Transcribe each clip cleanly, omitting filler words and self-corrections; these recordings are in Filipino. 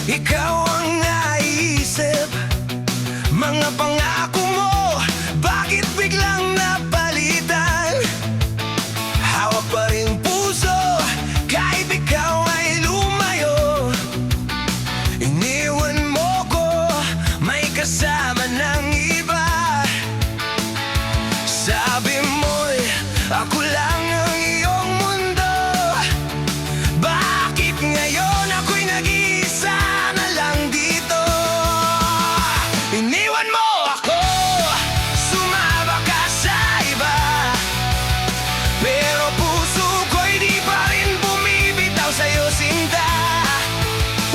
Ikaw ang naisip, mga pangako mo, bakit biglang napalitan? Hawak pa rin puso, kahit ikaw ay lumayo. Iniwan mo ko, may kasama ng iba. Sabi mo'y ako lang ang iyong mundo. Bakit ngayon ako'y nag-iisa na lang dito? Iniwan mo ako, sumama ka sa iba, pero puso ko'y di pa rin bumibitaw sa'yo, sinta.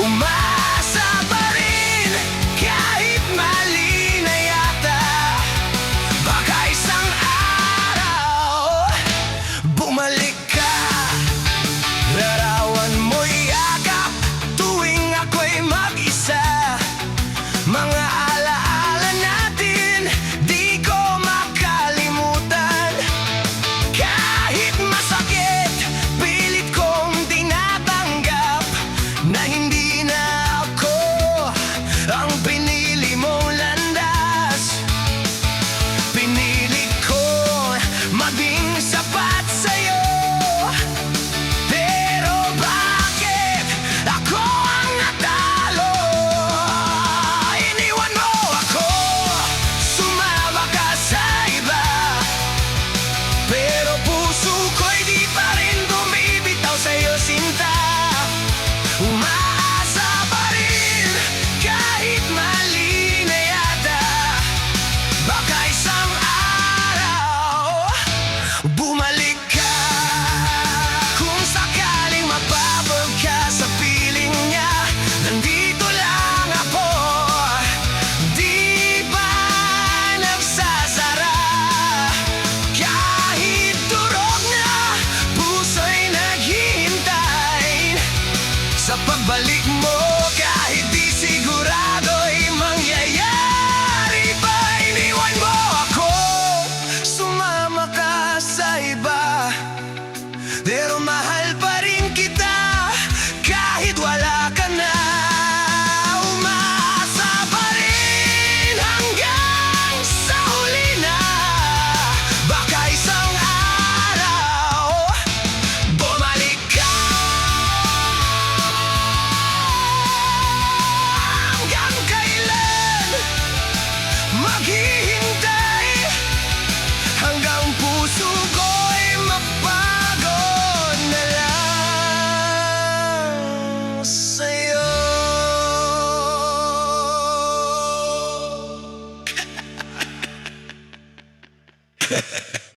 Umaasa pa rin, kahit mali na yata. Baka isang araw, bumalik ka. Larawan mo'y yakap tuwing ako'y mag-isa. Mga alaala natin, di ko makalimutan. Kahit masakit, pilit kong tinatanggap na hindi na ako ang pinili mong landas. Pinili ko maging sapat sa'yo, pero bakit ako ang natalo? Iniwan mo ako, sumama ka sa iba, pero puso ko'y di pa rin bumibitaw sa'yo, sinta. Umaasa pa rin, kahit mali na yata. Baka isang araw, bumalik ka. Kung sakaling mapabag ka sa piling niya, nandito lang ako. Di ba nagsasara? Kahit durog na, puso'y naghihintay sa pagbalik mo. Kahit di sigurado'y mangyayari pa. Iniwan mo ako, sumama ka sa iba, pero mahal pa rin kita kahit wala ka na. Umaasa pa rin hanggang sa huli na. Baka isang araw, bumalik ka. Hanggang kailan maghihintay? Hanggang puso ko'y mapagod na lang sa'yo.